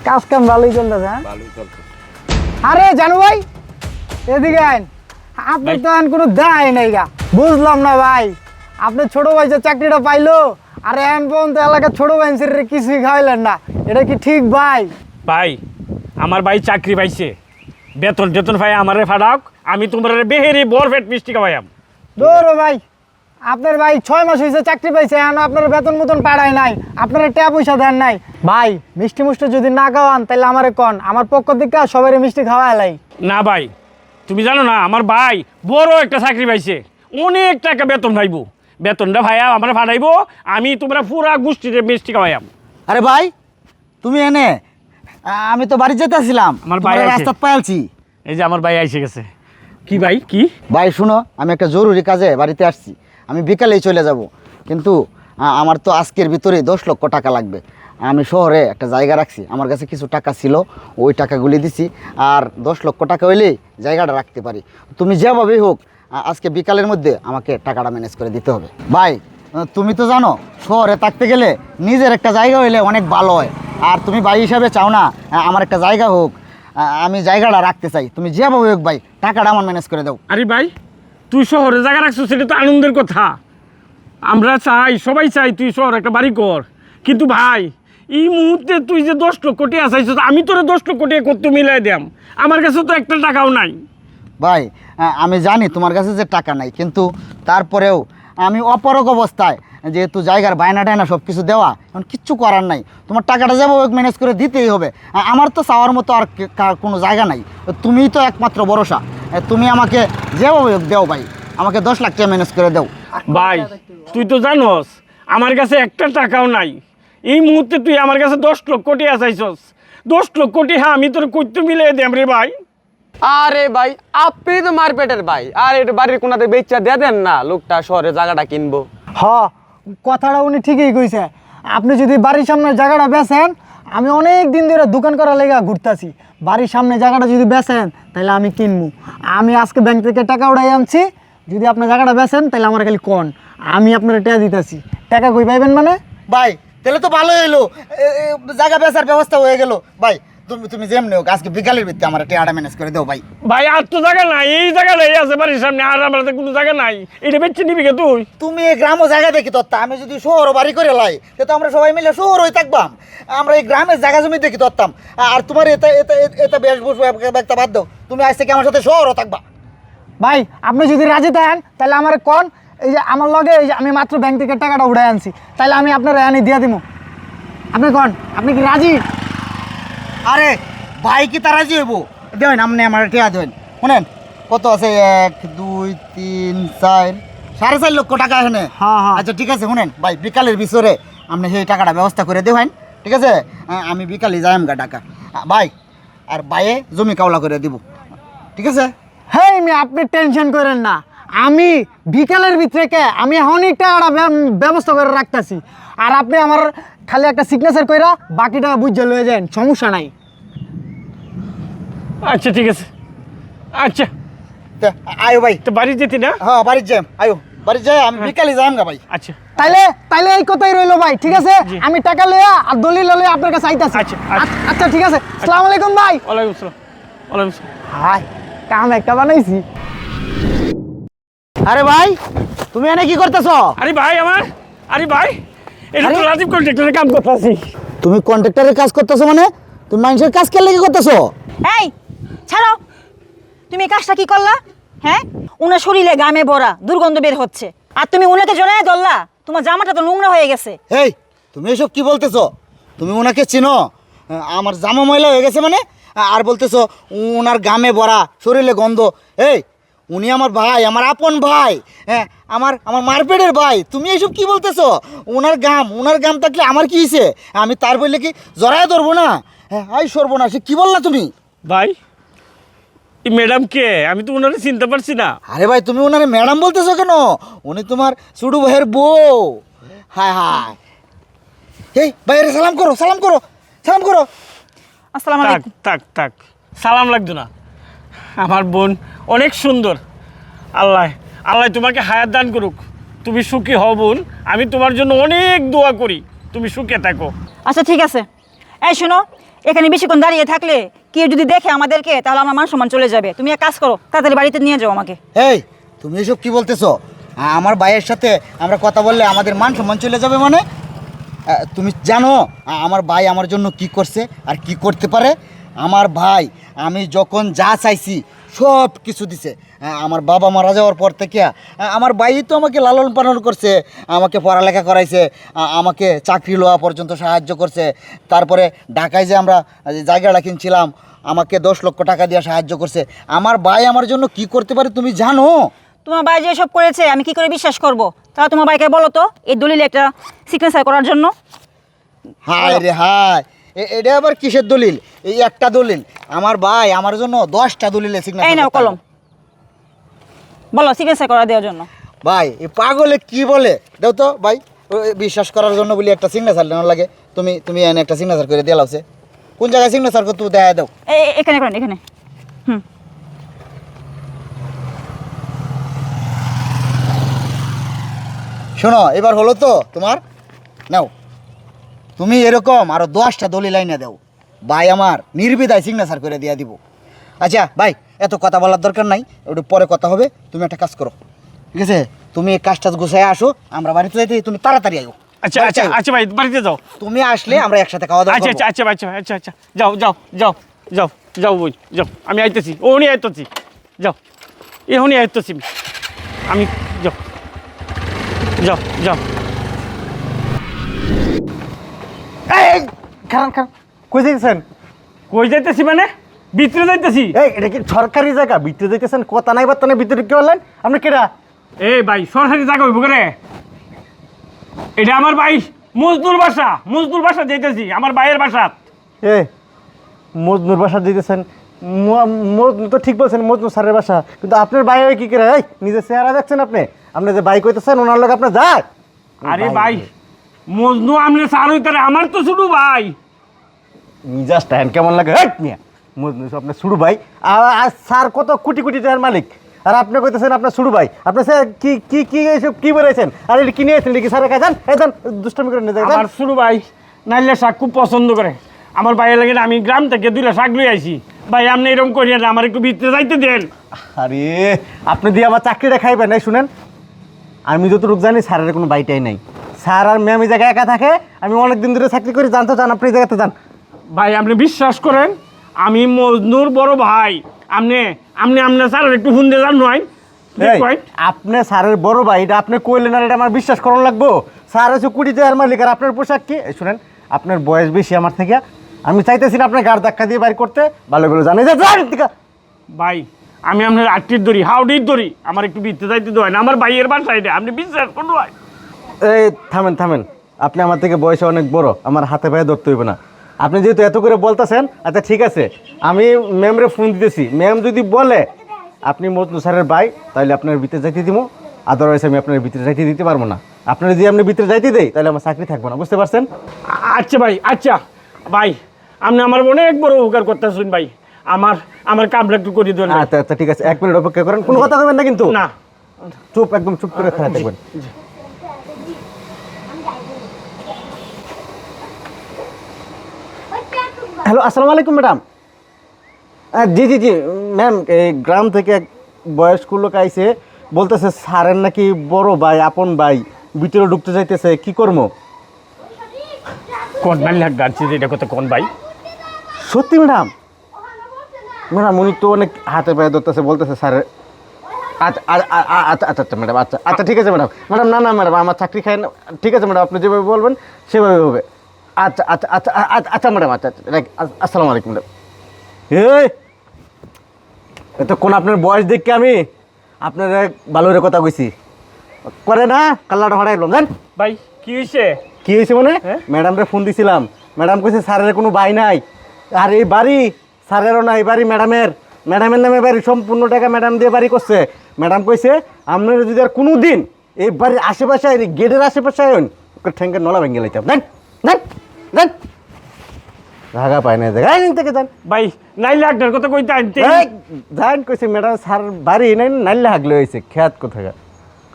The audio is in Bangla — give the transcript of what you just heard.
কাজ কাম ভালোই চলতেছে। হ্যাঁ ভালোই চলছে। আরে জানু ভাই এদিকে আইন। আপনি তো এখন কোনো দায় নাই গা। বুঝলাম না ভাই, আপনি ছোট ভাই যে চাকরিটা পাইলো আর এখন পর্যন্ত এলাকার ছোট ভাই কিছুই খাওয়াইলেন না, এটা কি ঠিক ভাই? ভাই আমার ভাই চাকরি পাইছে, বেতন টেতন ভাই আমারে ফাড়াক, আমি তোমার বেহেরি বরফেট মিষ্টি খাওয়াইম। দৌড়ো ভাই, আপনার ভাই 6 মাস হয়েছে চাকরি পাইছে, এখন আপনার বেতন মতন পাড়ায় নাই, আপনার টাকা পয়সা দেন নাই। ভাই মিষ্টি মুষ্টি যদি না খাওয়ান তাহলে আমারে কন, আমার পক্ষ থেকে সবাই মিষ্টি খাওয়া এলাই। না ভাই তুমি জানো না, আমার ভাই বড় একটা চাকরি পাইছে, অনেক টাকা বেতন পাইবো, বেতনটা ভাইয়া আমার ফাড়াইবো, আমি তোমরা পুরা গোষ্ঠীতে মিষ্টি খাওয়াইম। আরে ভাই তুমি এনে, আমি তো বাড়ি যেতেছিলাম, আমার ভাই আছে। রাস্তা পাইছি। এই যে আমার ভাই এসে গেছে। কি ভাই কি? ভাই শুনো, আমি একটা জরুরি কাজে বাড়িতে আসছি, আমি বিকালেই চলে যাব, কিন্তু আমার তো আজকের ভিতরেই 10 লক্ষ টাকা লাগবে। আমি শহরে একটা জায়গা রাখছি, আমার কাছে কিছু টাকা ছিল, ওই টাকাগুলি দিছি, আর 10 লক্ষ টাকা হইলেই জায়গাটা রাখতে পারি। তুমি যেভাবেই হোক আজকে বিকালের মধ্যে আমাকে টাকাটা ম্যানেজ করে দিতে হবে। ভাই তুমি তো জানো শহরে থাকতে গেলে নিজের একটা জায়গা হইলে অনেক ভালো হয়, আর তুমি ভাই হিসাবে চাও না আমার একটা জায়গা হোক, আমি জায়গাটা রাখতে চাই, তুমি যেভাবে হোক ভাই টাকাটা আমার ম্যানেজ করে দাও। আরে ভাই তুই শহরে জায়গা রাখছো, সেটা তো আনন্দের কথা, আমরা চাই, সবাই চাই তুই শহরে একটা বাড়ি কর, কিন্তু ভাই এই মুহূর্তে তুই যে 10 লক্ষ টাকা চাইছিস, আমি তোরে 10 লক্ষ টাকা করতে মিলাই দিলাম, আমার কাছে তো একটা টাকাও নাই। ভাই আমি জানি তোমার কাছে যে টাকা নাই, কিন্তু তারপরেও আমি অপরক অবস্থায়, যেহেতু জায়গার বায়না টায়না সব কিছু দেওয়া, এখন কিচ্ছু করার নাই, তোমার টাকাটা যেভাবে ম্যানেজ করে দিতেই হবে। আমার তো চাওয়ার মতো আর কোনো জায়গা নাই, তুমিই তো একমাত্র ভরসা, তুমি আমাকে যেভাবে হোক দেও ভাই, আমাকে 10 লাখ টাকা ম্যানেজ করে দাও। ভাই তুই তো জানোস আমার কাছে একটা টাকাও নাই, এই মুহূর্তে তুই আমার কাছে 10 লক্ষ টাকা চাইছস, 10 লক্ষ টাকা আমি তোর করতে মিলাই দিলাম রে ভাই। আরে ভাই আপনি তো মারপেটের ভাই, আর এটা বাড়ির কোনাতে বেচা দিয়ে দেন না, লোকটা শহরে জায়গাটা কিনবো। হ কথাটা উনি ঠিকই কইছে, আপনি যদি বাড়ির সামনে জায়গাটা বেচেন, আমি অনেক দিন ধরে দোকান করার লেগা ঘুরতাছি, বাড়ির সামনে জায়গাটা যদি বেচেন তাহলে আমি কিনবো। আমি আজকে ব্যাংক থেকে টাকা উঠাই আনছি, যদি আপনার জায়গাটা বেচেন তাহলে আমার খালি কন, আমি আপনার টাকা দিতেছি। টাকা কই পাইবেন মানে? ভাই তাহলে তো ভালো হইলো, জায়গা বেচার ব্যবস্থা হয়ে গেল। ভাই তুমি যেমনি হোক আজকে বিকালের ভিত্তি আমার টাকাটা ম্যানেজ করে দাও ভাই। ভাই আর তো জায়গা নাই, এই জায়গাটাই আছে বাড়ির সামনে, আর আমার তো কোনো জায়গা নাই, এটা বেচে নিবি কে তুই? তুমি এই গ্রামও জায়গা দেখি তত্ত্বা, আমি যদি শহর বাড়ি করে লাই তো আমরা সবাই মিলে শহর হয়ে থাকবাম, আমরা এই গ্রামের জায়গা জমি দেখি তত্তাম। আর তোমার এটা এটা এটা বেশ বসবো একটা বাদ দাও, তুমি আজ থেকে আমার সাথে শহরও থাকবা। ভাই আপনি যদি রাজি থাকেন তাহলে আমার কন, এই যে আমার লগে এই যে আমি মাত্র ব্যাংক থেকে টাকাটা উঠাই আনছি, তাহলে আমি আপনার এনে দিয়ে দিব। আপনি কন, আপনি কি রাজি? আরে ভাই কি তারা যাইব, দেবেন আপনি আমার টাকা দেবেন। শোনেন কত আছে, 1 2 3 4 4.5 লক্ষ টাকা এখানে। হ্যাঁ, হ্যাঁ। আচ্ছা ঠিক আছে, শুনেন ভাই বিকালের ভিতরে আপনি সেই টাকাটা ব্যবস্থা করে দেবেন, ঠিক আছে? আমি বিকালে যাইম গা টাকা ভাই, আর বাইয়ে জমি কাওলা করে দিব, ঠিক আছে? হ্যাঁ আপনি টেনশন করেন না, আমি বিকালের ভিতরে আমি এখনই টাকাটা ব্যবস্থা করে রাখতেছি, আর আপনি আমার খালি একটা সিগনেচার কইরা বাকি টাকা বুঝে লয়ে যান, সমস্যা নাই। আচ্ছা ঠিক আছে, আচ্ছা তা আয়ো ভাই। তো বাড়ি যেতি না? হ্যাঁ বাড়ির যাই, আয়ো বাড়ির যাই, আমি বিকালে যাইম গা ভাই। আচ্ছা তাইলে এই কথাই রইলো ভাই, ঠিক আছে? আমি টাকা লইয়া আর দলিল লইয়া আপনার কাছে আইতাছি। আচ্ছা, আচ্ছা। আচ্ছা ঠিক আছে, আসসালামু আলাইকুম ভাই। ওয়ালাইকুম আসসালাম। ওয়ালাইকুম আসসালাম। হাই কাম একটা বানাইছি। আরে ভাই তুমি এনে কি করতেছো? আরে ভাই আমার, আরে ভাই এটা তো আরে? রাজীব কন্ট্রাক্টরের কাম করতেছি। তুমি কন্ট্রাক্টরের কাজ করতেছো মানে তুমি মানুষের কাজ কে লেগে করতেছো? এই ছাড়ো, তুমি এই কাজটা কি করলা? হ্যাঁ, উনার শরীরে গামে ভরা দুর্গন্ধ বের হচ্ছে, আর তুমি উনাকে জড়ায় ধরলা, তোমার জামাটা তো নোংরা হয়ে গেছে। এই তুমি এসব কি বলতেছো? তুমি ওনাকে চিনো? আমার জামা ময়লা হয়ে গেছে মানে? আর বলতেছো ওনার গামে ভরা শরীরে গন্ধ? এই উনি আমার ভাই, আমার আপন ভাই, হ্যাঁ আমার আমার মারপেটের ভাই, তুমি এসব কি বলতেছো? ওনার গাম থাকলে আমার কি হয়েছে? আমি তার বললে কি জড়ায় ধরবো না? হ্যাঁ আই সরবো না, সে কি বললা তুমি? ভাই এই ম্যাডাম কে? আমি তো ওনারে চিনতে পারছি না। আরে ভাই তুমি ওনারে ম্যাডাম বলতেছো কেন? উনি তোমার ছোট ভাইয়ের বউ। হায় হায়, এই ভাইয়ের সালাম করো, সালাম করো, সালাম করো। আসসালামু থাক আলাইকুম। থাক থাক, সালাম লাগতো না, আমার বোন অনেক সুন্দর, আল্লাহ আল্লাহ তোমাকে হায়াত দান করুক, তুমি সুখী হও বোন, আমি তোমার জন্য অনেক দোয়া করি, তুমি সুখে থাকো। আচ্ছা ঠিক আছে, এই শোনো, এখানে বেশিক্ষণ দাঁড়িয়ে থাকলে কেউ যদি দেখে আমাদেরকে তাহলে আমার মান সম্মান চলে যাবে। তুমি এক কাজ করো, তাড়াতাড়ি বাড়িতে নিয়ে যাও আমাকে। এই তুমি এসব কি বলতেছো? আমার ভাইয়ের সাথে আমরা কথা বললে আমাদের মান সম্মান চলে যাবে মানে? তুমি জানো আমার ভাই আমার জন্য কি করছে আর কি করতে পারে? আমার ভাই আমি যখন যা চাইছি সব কিছু দিছে। আমার বাবা মারা যাওয়ার পর থেকে আমার ভাই তো আমাকে লালন পালন করছে, আমাকে পড়ালেখা করাইছে, আমাকে চাকরি লওয়া পর্যন্ত সাহায্য করছে। তারপরে ঢাকায় যে আমরা যে জায়গাটা কিনছিলাম আমাকে 10 লক্ষ টাকা দিয়ে সাহায্য করছে। আমার ভাই আমার জন্য কি করতে পারে তুমি জানো? তোমার ভাই যে সব করেছে আমি কি করে বিশ্বাস করব? তাহলে তোমার ভাইকে বলো তো এই দলিলে একটা সিগনেচার করার জন্য। হায় রে হায়, এটা আবার কিসের দলিল? এই একটা দলিল? আমার ভাই আমার জন্য 10টা দলিলে সিগনেচার। এই নাও কলম, বলো সিগনেচার করা দেওয়ার জন্য। ভাই এই পাগলে কি বলে দাও তো ভাই, বিশ্বাস করার জন্য বলি একটা সিগনেচার নেওয়ার লাগে। তুমি তুমি এনে একটা সিগনেচার করে দিয়ে লাওছে। কোন জায়গায় সিগনেচার করতে দেয় দাও? এখানে করেন, এখানে। হুম, শোনো এবার হলো তো তোমার, নাও তুমি এরকম আরো 10টা দলিল আইনা দাও, ভাই আমার নির্বিধায় সিগনেচার করে দিয়ে দিব। আচ্ছা ভাই এত কথা বলার দরকার নাই, ওটা পরে কথা হবে। তুমি একটা কাজ করো, ঠিক আছে? তুমি এই কাজটা গুছায় আসো, আমরা বাড়িতে যাইতে, তুমি তাড়াতাড়ি আইও। আচ্ছা আচ্ছা আচ্ছা ভাই, বাড়িতে যাও। তুমি আসলে আমরা একসাথে খাওয়া দাওয়া আচ্ছা করবো। আচ্ছা আচ্ছা আচ্ছা আচ্ছা আচ্ছা, যাও যাও যাও যাও যাও বই যাও, আমি আইতেছি, ওনি আইতেছি, যাও এখনই আইতেছি আমি, যাও যাও যাও। এই খারান খারান, কই যাইতেছেন? কই যাইতেছি মানে? ভিতরে যাইতেছি। এই এটা কি সরকারি জায়গা? ভিতরে যাইতেছেন, কথা নাই বার্তা নাই, ভিতরে কি বললেন আপনি? কেডা? এই ভাই সরকারি জায়গা হইব করে? এটা আমার ভাই মজদুর বাসা, মজদুর বাসা যাইতেছি, আমার ভাইয়ের বাসা। এ মজনুর বাসা দিতেছেন? মজনু তো ঠিক বলছেন, মজনু স্যারের বাসা, কিন্তু আপনার ভাই কি করে? এই নিজের চেহারা দেখছেন আপনি? আপনি যে বাইক হইতেছেন ওনার লোক আপনার যায়? আরে ভাই মজনু আমনে সার হইতারে, আমার তো শুধু ভাই। নিজা স্ট্যান্ড কেমন লাগে? হেট মিয়া, মজনু আপনার শুরু ভাই, আর স্যার কত কোটি কোটি টাকার মালিক, আর আপনি কইতেছেন আপনার শুরু ভাই। আপনি স্যার কি কি কি এইসব কি বলেছেন? আর এটা কি নিয়েছেন কি স্যারের কাছে? এই যান দুষ্টমি করে নিয়ে যান। আমার শুরু ভাই নাইলে শাক খুব পছন্দ করে, আমার ভাইয়ের লাগে আমি গ্রাম থেকে 2টা শাক লই আইছি। ভাই আপনি এরকম করিয়া আমার একটু ভিতরে যাইতে দেন। আরে আপনি দিয়ে আমার চাকরিটা খাইবেন? এই শুনেন, আমি যতটুকু জানি স্যারের কোনো বাইটাই নাই। স্যার আর ম্যাম এই জায়গায় একা থাকে, আমি অনেক দিন ধরে চাকরি করি, জানতে চান আপনি এই জায়গাতে যান। ভাই আপনি বিশ্বাস করেন আমি মজনুর বড় ভাই, আপনি আপনি আপনার স্যার একটু ফোন দিয়ে যান নয়। এই, আপনি স্যারের বড় ভাই, এটা আপনি কইলেন আর এটা আমার বিশ্বাস করানো লাগবো? স্যার হচ্ছে কোটি টাকার মালিক আর আপনার পোশাক কি? এই শুনেন, আপনার বয়স বেশি আমার থেকে, আমি চাইতেছি না আপনার গাড় ধাক্কা দিয়ে বাইর করতে, ভালো করে জানি যে ভাই আমি আপনার আটটির ধরি, হাওড়ির ধরি, আমার একটু ভিতরে যাইতে দেয় না, আমার ভাইয়ের বাসা এটা, আপনি বিশ্বাস করুন ভাই। এই থামেন থামেন, আপনি আমার থেকে বয়সে অনেক বড়, আমার হাতে পায়ে ধরতে হইবে না। আপনি যেহেতু এত করে বলতেছেন, আচ্ছা ঠিক আছে, আমি ম্যামরে ফোন দিতেছি। ম্যাম যদি বলে আপনি মজনু স্যারের ভাই, তাহলে আপনার ভিতরে যাইতে দিব, আদারওয়াইজ আমি আপনার ভিতরে যাইতে দিতে পারবো না। আপনার যদি আপনি ভিতরে যাইতে দেই তাহলে আমার চাকরি থাকবো না, বুঝতে পারছেন? আচ্ছা ভাই, আচ্ছা ভাই আপনি আমার অনেক বড় উপকার করতেছেন ভাই, আমার আমার কামটা একটু করে দেন। আচ্ছা আচ্ছা ঠিক আছে, 1 মিনিট অপেক্ষা করেন, কোনো কথা বলবেন না কিন্তু। না, চুপ, একদম চুপ করে খারাপ থাকবেন। হ্যালো, আসসালামু আলাইকুম ম্যাডাম। জি জি জি ম্যাম, এই গ্রাম থেকে এক বয়স্ক লোক আইছে, বলতেছে স্যারের নাকি বড় ভাই, আপন ভাই, ভিতরে ঢুকতে চাইতেছে, কি করবো? কোন মাইল লাগ গাছি এটা কত কোন ভাই? সত্যি ম্যাডাম? ম্যাডাম উনি তো অনেক হাতে পায়ে ধরতেছে, বলতেছে স্যারের। আচ্ছা আচ্ছা আচ্ছা আচ্ছা ম্যাডাম, আচ্ছা আচ্ছা ঠিক আছে ম্যাডাম। ম্যাডাম না না ম্যাডাম, আমার চাকরি খায় না। ঠিক আছে ম্যাডাম, আপনি যেভাবে বলবেন সেভাবে হবে। আচ্ছা আচ্ছা আচ্ছা আচ্ছা ম্যাডাম, আচ্ছা আচ্ছা আসসালামু আলাইকুম ম্যাডাম। এই তো কোন আপনার বয়স দেখে আমি আপনার ভালো করে কথা কইছি, করে না কাল্লাটা হরাইলাম জান। ভাই কি হয়েছে? কি হয়েছে মানে? হ্যাঁ? ম্যাডামরে ফোন দিছিলাম, ম্যাডাম কইছে স্যারের কোনো ভাই নাই, আর এই বাড়ি স্যারেরও নাই, বাড়ি ম্যাডামের, ম্যাডামের নামে বাড়ি, সম্পূর্ণ টাকা ম্যাডাম দিয়ে বাড়ি করছে। ম্যাডাম কইছে আপনারা যদি আর কোনো দিন এই বাড়ির আশেপাশে আইন, গেটের আশেপাশে আইন, ওকে ঠ্যাঙ্কের নলা ভেঙে লাইতাম। দেন দেন দেন, জায়গা পায় না, জায়গায় থেকে যান। ভাই নাইলে আপনার কথা কইতে আনতে জান কইছে ম্যাডাম স্যার বাড়ি নাই, নাইলে হাগলে হয়েছে, খেয়াত কোথাকার।